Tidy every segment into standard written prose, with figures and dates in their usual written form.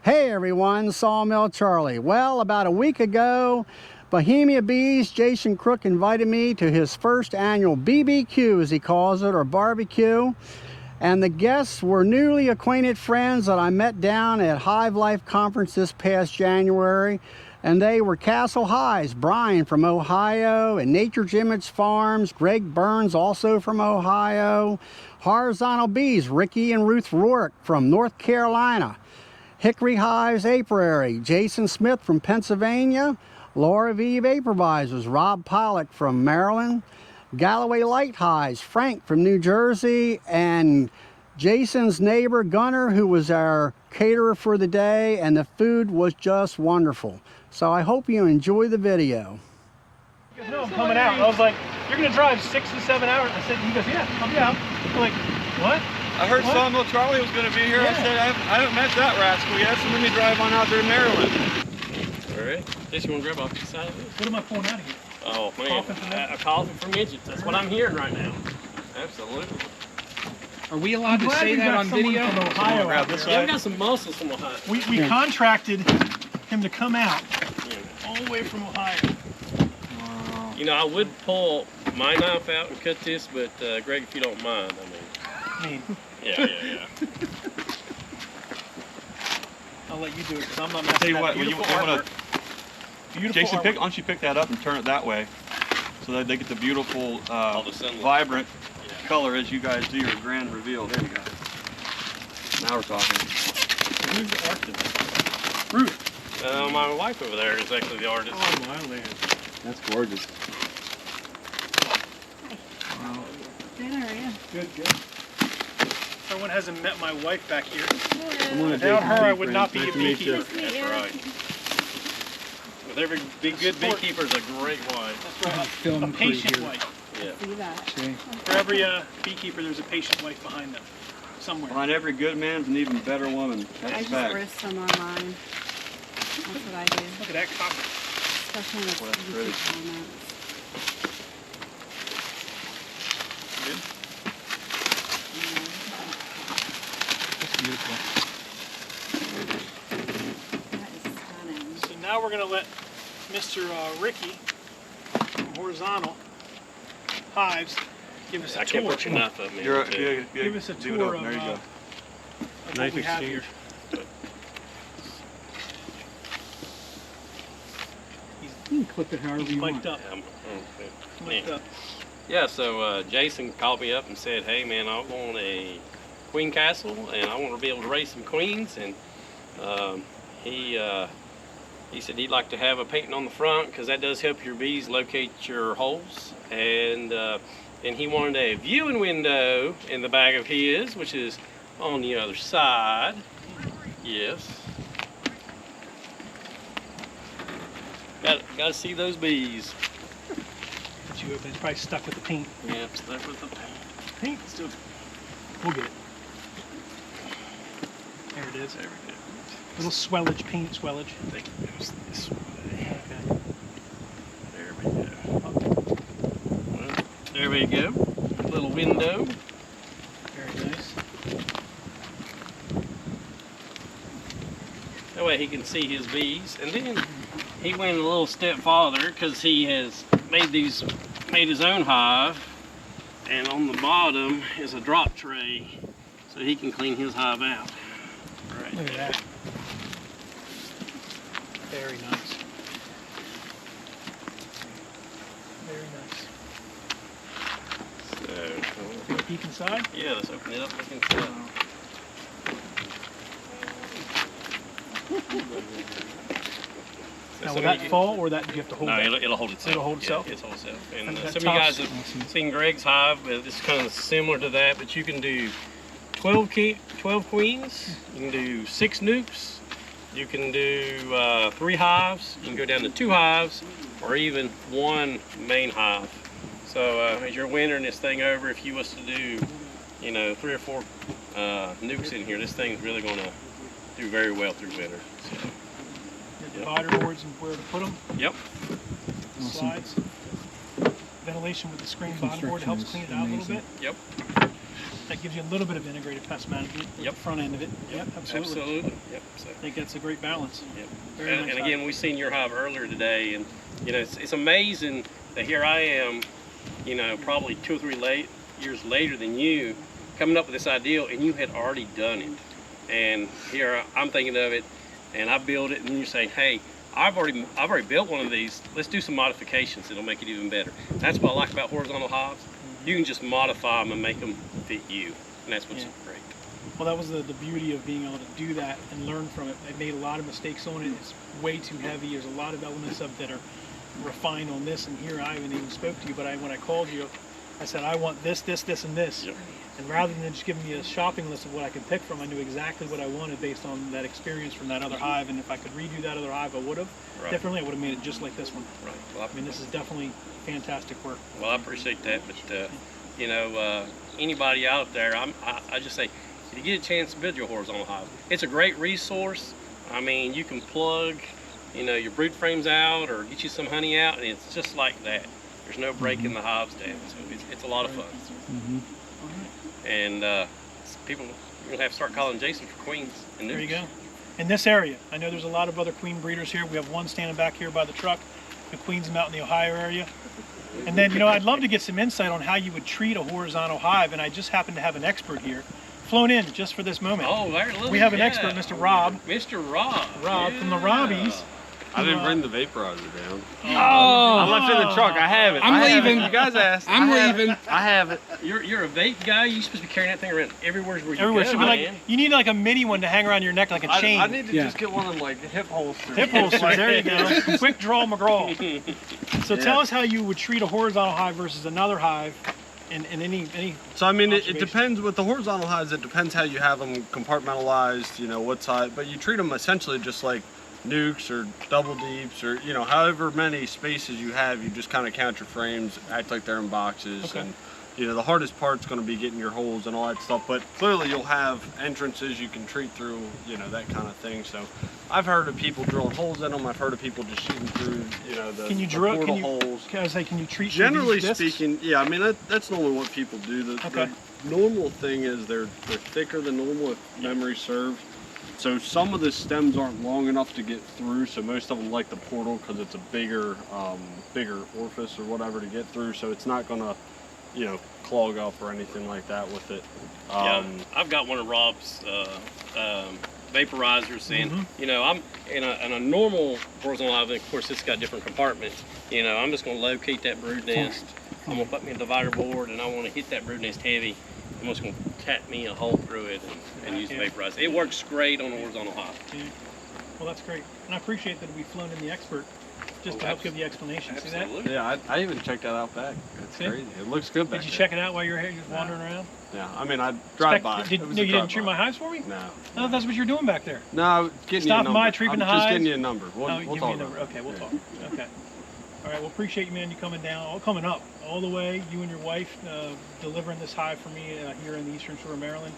Hey everyone, Sawmill Charlie. Well, about a week ago, Bohemia Bees, Jason Crook invited me to his first annual BeeBee Q, as he calls it, or barbecue. And the guests were newly acquainted friends that I met down at Hive Life Conference this past January. And they were Castle Hives, Brian from Ohio, and Nature's Image Farms, Greg Burns, also from Ohio. Horizontal Bees, Rickey and Ruth Rorak from North Carolina. Hickory Hives Apiary, Jason Smith from Pennsylvania. Laura V. Vaporizers, Rob Pollock from Maryland. Gallowaylights Hives, Frank from New Jersey. And Jason's neighbor, Gunner, who was our caterer for the day. And the food was just wonderful. So I hope you enjoy the video. No, I'm coming out. I was like, you're going to drive 6 to 7 hours. I said, he goes, yeah, I'll be out. I'm like, what? I heard Sawmill Charlie was going to be here. Yeah. I said, I haven't met that rascal yet, so let me drive on out there to Maryland. All right. Guess you want to grab off the side of it? What am I pulling out of here? Oh, man. A coffee from midgets. That's what I'm hearing right now. Absolutely. Are we allowed to say that on video? From Ohio out there. Yeah, we got some muscles from Ohio. We contracted him to come out all the way from Ohio. Wow. You know, I would pull my knife out and cut this, but Greg, if you don't mind, I mean. Yeah. I'll let you do it because I'm not messing. Tell you what, beautiful Jason, artwork. why don't you pick that up and turn it that way, so that they get the beautiful, vibrant color as you guys do your grand reveal. There you go. Now we're talking. Who's the artist? Ruth. My wife over there is actually the artist. Oh my land. That's gorgeous. Wow. Good, how are you? Good. Everyone hasn't met my wife back here. Hello. Without her, I would not be a beekeeper. Nice to meet you. That's right. With every good beekeeper is a great wife. That's right. A patient wife. Yeah. See that. See? For every beekeeper, there's a patient wife behind them, somewhere. Behind every good man's an even better woman. I That's just fact. roast them online. That's what I do. Look at that copper. Especially with Well, that's pretty. YouTube comments. Good. Beautiful. That is stunning. So now we're going to let Mr. Rickey from Horizontal Hives give us a I tour. can't put your knife up, man. Give us a do it tour over. of, There you go. of what we have here. You can clip it however He's you mic'd want. up. Mic'd up. Yeah, so Jason called me up and said, hey man, I want a queen castle and I want to be able to raise some queens, and he said he'd like to have a painting on the front because that does help your bees locate your holes, and he wanted a viewing window in the bag of his, which is on the other side. Yes. Got to see those bees. But you open, it's probably stuck with the paint. Yeah, stuck with the paint. Paint? Still. We'll get it. There it is. There we go. Little swellage, paint swellage. I think it goes this way. Okay. There we go. Well, there we go. A little window. Very nice. That way he can see his bees. And then he went a little step farther because he has made his own hive. And on the bottom is a drop tray so he can clean his hive out. Right Look at there. that. Very nice. Very nice. So, Take a peek inside. yeah, let's open it up. Look inside. Now, will that fall, or that do you have to hold No, that? it'll hold itself. It'll hold itself? Yeah, it'll hold itself. And And that some of you guys tops- have seen Greg's hive, but it's kind of similar to that. But you can do 12 queens. You can do 6 nukes. You can do 3 hives. You can go down to 2 hives, or even 1 main hive. So as you're wintering this thing over, if you was to do, 3 or 4 nukes in here, this thing's really going to do very well through winter. So, The divider boards and where to put them. yep. Slides. Ventilation with the screen bottom board helps clean it out a little bit. Yep. that gives you a little bit of integrated pest management at the front end of it. Yep, absolutely. Absolutely. Yep. So, I think that's a great balance. yep. Very And, nice and hive. again, we seen your hive earlier today, and you know, it's amazing that here I am, you know, probably 2 or 3 years later than you, coming up with this ideal, and you had already done it. And here I'm thinking of it, and I build it, and you say, hey, I've already built one of these. Let's do some modifications. It'll make it even better. That's what I like about horizontal hives. You can just modify them and make them fit you, and that's what's great. Well, that was the beauty of being able to do that and learn from it. I made a lot of mistakes on it. It's way too heavy. There's a lot of elements of that are refined on this, and here I haven't even spoke to you, but when I called you, I said, I want this, this, this, and this. Yep. And rather than just giving me a shopping list of what I could pick from, I knew exactly what I wanted based on that experience from that other hive. And if I could redo that other hive, I would have. Right. Differently, I would have made it just like this one. Right. Well, I mean, this is definitely fantastic work. Well, I appreciate that, but you know, anybody out there, I just say, if you get a chance to build your horizontal hive, it's a great resource. I mean, you can plug, you know, your brood frames out or get you some honey out, and it's just like that. There's no breaking the hives down, so it's a lot of fun. And people, you're gonna have to start calling Jason for queens. And There you go. In this area, I know there's a lot of other queen breeders here. We have one standing back here by the truck who queens them out in the Ohio area. And then, you know, I'd love to get some insight on how you would treat a horizontal hive, and I just happen to have an expert here, flown in just for this moment. Oh, there, look, We have an yeah. expert, Mr. Rob. Mr. Rob. Rob from the Robbies. I didn't bring the vaporizer down. Oh, I left it in the truck. I have it. I'm I have leaving. It. You guys asked. I'm I have leaving. It. I have it. You're a vape guy. You're supposed to be carrying that thing around everywhere where you Everywhere. go, Should be like, man. you need like a mini one to hang around your neck like a chain. I need to Yeah. just get one of them like hip holsters. Hip holsters, there you go. Quick draw McGraw. So tell us how you would treat a horizontal hive versus another hive in any So I mean, it observation. depends with the horizontal hives. It depends how you have them compartmentalized. You know what size, but you treat them essentially just like nukes or double deeps or you know however many spaces you have. You just kind of count your frames, act like they're in boxes, Okay. and you know the hardest part's going to be getting your holes and all that stuff. But clearly you'll have entrances you can treat through, you know, that kind of thing. So I've heard of people drilling holes in them. I've heard of people just shooting through, you know, the, Can you the drill? portal Can you? holes. Can I say? Can you treat? through Generally these discs? speaking, yeah. I mean that's normally what people do. Okay. The normal thing is they're thicker than normal if memory serves. So some of the stems aren't long enough to get through. So most of them like the portal because it's a bigger orifice or whatever to get through. So it's not gonna, you know, clog up or anything like that with it. Yeah, I've got one of Rob's vaporizers, and you know, I'm in a normal horizontal hive. Of course, it's got different compartments. You know, I'm just going to locate that brood nest. I'm going to put me a divider board, and I want to hit that brood nest heavy. I'm just going to tap me a hole through it and use the vaporizer. It works great on a horizontal hive. Yeah. Well, that's great, and I appreciate that we've flown in the expert just to help give the explanation. See that? Absolutely. Yeah, I even checked that out back. It's See? crazy. It looks good back Did you there. check it out while you were here, just wandering around? Yeah, I mean I drive Spec- by. Did, It was no, a you didn't treat drive-by. my hives for me? No. I thought that's what you're doing back there. No, getting you a Stopping number. by, treating I'm the just hives? getting you a number. We'll Give talk me a about number. it. Okay, we'll talk. Okay. All right. Well, appreciate you, man. You coming down, coming up all the way. You and your wife delivering this hive for me here in the Eastern Shore of Maryland.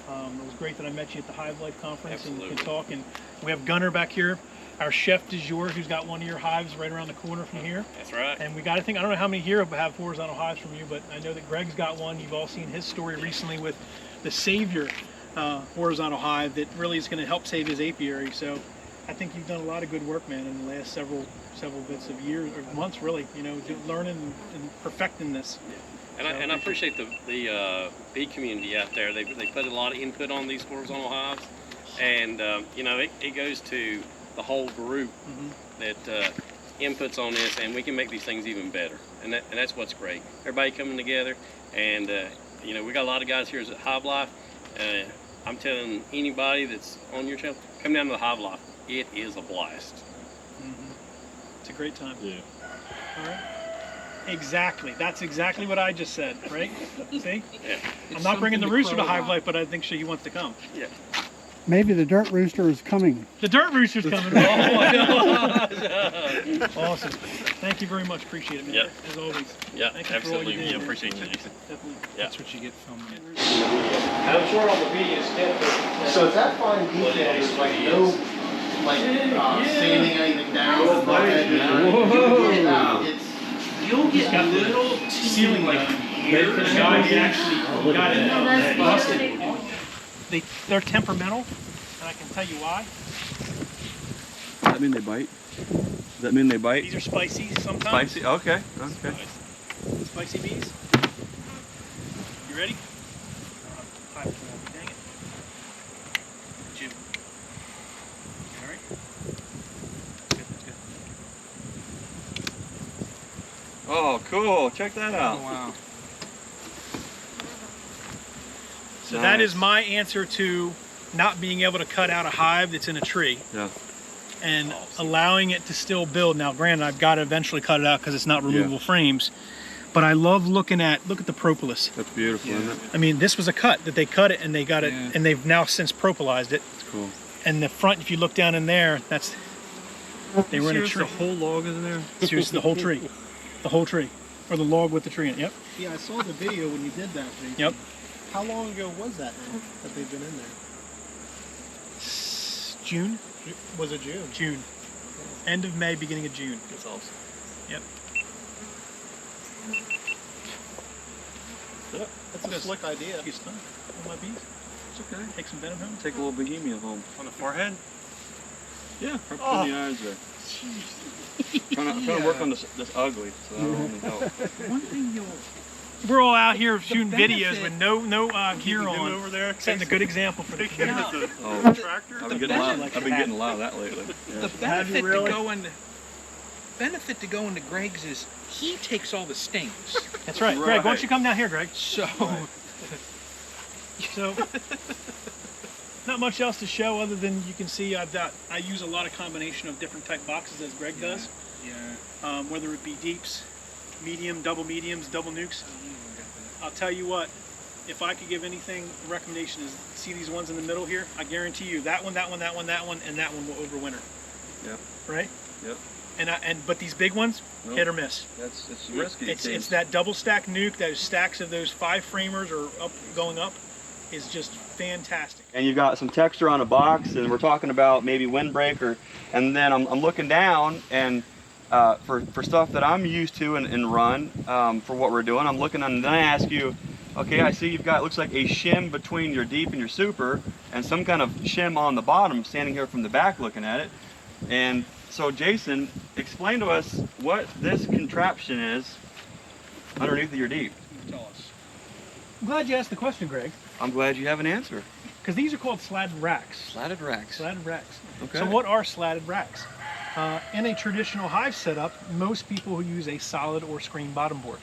It was great that I met you at the Hive Life Conference and Absolutely. could talk. And we have Gunner back here, our chef du jour, who's got one of your hives right around the corner from here. That's right. And we got, I don't know how many here have horizontal hives from you, but I know that Greg's got one. You've all seen his story recently with the Savior horizontal hive that really is going to help save his apiary. So I think you've done a lot of good work, man, in the last several bits of years or months, really. You know, learning and perfecting this. And I appreciate the bee community out there. They put a lot of input on these horizontal hives, and you know, it goes to the whole group that inputs on this, and we can make these things even better. And that's what's great. Everybody coming together, and you know, we got a lot of guys here at Hive Life. I'm telling anybody that's on your channel, come down to the Hive Life. It is a blast. It's a great time. Yeah. All right. Exactly. That's exactly what I just said, right? See? Yeah. I'm not bringing the rooster to Hive Life, but I think he wants to come. Yeah. Maybe the dirt rooster is coming. The dirt rooster's coming. Oh my God. Awesome. Thank you very much. Appreciate it, man. Yep. As always. Yeah, Thank you for all you absolutely. do, Yeah, man. appreciate you, Jason. Definitely. Yeah. That's what you get from I'm sure all the bee is different. So is that fine detail? There's like no sanding anything down? Whoa. It's You'll get little ceiling like here. The guy he actually Got it. Busted. They're temperamental, and I can tell you why. Does that mean they bite? Does that mean they bite? These are spicy sometimes. Spicy? Okay. Okay. Spicy bees. You ready? Dang it. Jim. All right. That's good. Oh, cool. Check that out. Wow. So that is my answer to not being able to cut out a hive that's in a tree. Yeah. And allowing it to still build. Now, granted, I've got to eventually cut it out because it's not removable frames. But I love look at the propolis. That's beautiful, isn't it? I mean, this was a cut that they cut it and they got it, and they've now since propolized it. It's cool. And the front, if you look down in there, that's they were in a tree. The whole log is in there? Seriously, the whole tree, or the log with the tree in it. Yep. Yeah, I saw the video when you did that, Jason. Yep. How long ago was that now, that they've been in there? June. Was it June? June. End of May, beginning of June. That's awesome. Yep. That's a slick idea. You stung one of my bees. It's okay. Take some venom home. Take a little Bohemia home. On the forehead? Yeah, right between the eyes there. Trying to work on this ugly, so I don't need help. One thing you'll We're all out here shooting benefit- videos with no gear on. over there. Setting a good example for the community. Oh, Tractor? I've been getting a lot of that lately. the benefit to go into Greg's is he takes all the stings. That's right. Greg, why don't you come down here, Greg? So So, not much else to show other than you can see I use a lot of combination of different type boxes as Greg does. yeah. Whether it be deeps, medium, double mediums, double nukes. I'll tell you what, if I could give anything, a recommendation is see these ones in the middle here. I guarantee you that one, that one, that one, that one, and that one will overwinter. Yep. Right? Yep. But these big ones, Nope. hit or miss. It's risky. It's that double stack nuke, those stacks of those 5 framers or going up is just fantastic. And you've got some texture on a box, and we're talking about maybe windbreak, and then I'm looking down, and for stuff that I'm used to and run for what we're doing, I'm looking, and then I ask you, okay, I see you've got, looks like a shim between your deep and your super, and some kind of shim on the bottom, standing here from the back looking at it. And so Jason, explain to us what this contraption is underneath of your deep. Tell us. I'm glad you asked the question, Greg, I'm glad you have an answer. because these are called slatted racks. Slatted racks. Slatted racks. Okay. So what are slatted racks? In a traditional hive setup, most people who use a solid or screen bottom board.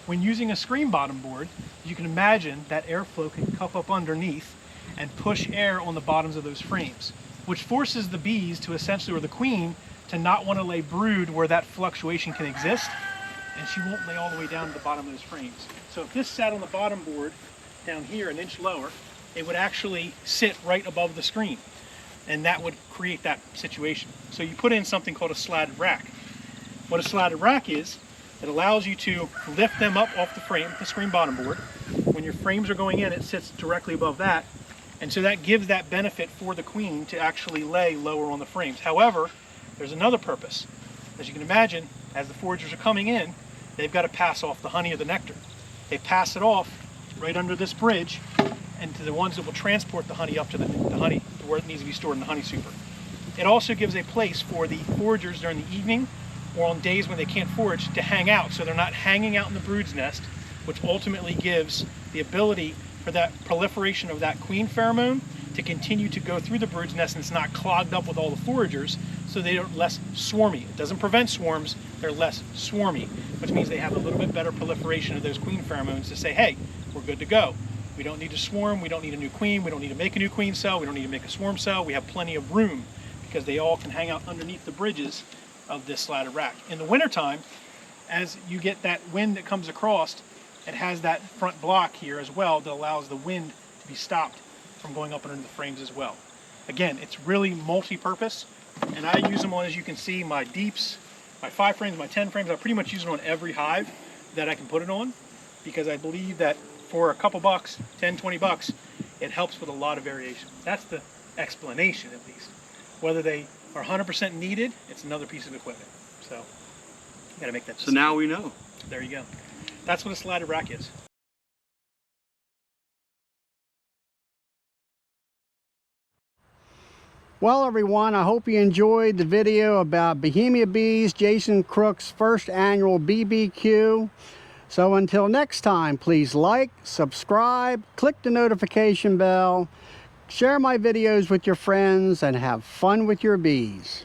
When using a screen bottom board, you can imagine that airflow can cup up underneath and push air on the bottoms of those frames, which forces the bees to essentially, or the queen, to not want to lay brood where that fluctuation can exist, and she won't lay all the way down to the bottom of those frames. So if this sat on the bottom board down here, an inch lower, it would actually sit right above the screen, and that would create that situation. So you put in something called a slatted rack. What a slatted rack is, it allows you to lift them up off the frame, the screen bottom board. When your frames are going in, it sits directly above that, and so that gives that benefit for the queen to actually lay lower on the frames. However, there's another purpose. As you can imagine, as the foragers are coming in, they've got to pass off the honey or the nectar. They pass it off right under this bridge and to the ones that will transport the honey up to the honey, to where it needs to be stored in the honey super. It also gives a place for the foragers during the evening or on days when they can't forage to hang out, so they're not hanging out in the brood's nest, which ultimately gives the ability for that proliferation of that queen pheromone to continue to go through the brood's nest, and it's not clogged up with all the foragers, so they are less swarmy. It doesn't prevent swarms, they're less swarmy, which means they have a little bit better proliferation of those queen pheromones to say, hey, we're good to go. We don't need to swarm, we don't need a new queen, we don't need to make a new queen cell, we don't need to make a swarm cell, we have plenty of room because they all can hang out underneath the bridges of this slatted rack. In the wintertime, as you get that wind that comes across, it has that front block here as well that allows the wind to be stopped from going up under the frames as well. Again, it's really multi-purpose, and I use them on, as you can see, my deeps, my 5 frames, my 10 frames. I pretty much use it on every hive that I can put it on, because I believe that for a couple bucks, 10, 20 bucks, it helps with a lot of variation. That's the explanation, at least. Whether they are 100% needed, it's another piece of equipment. So, you gotta make that decision. So now we know. There you go. That's what a slatted rack is. Well, everyone, I hope you enjoyed the video about Bohemia Bees, Jason Crook's first annual BeeBee Q. So until next time, please like, subscribe, click the notification bell, share my videos with your friends, and have fun with your bees.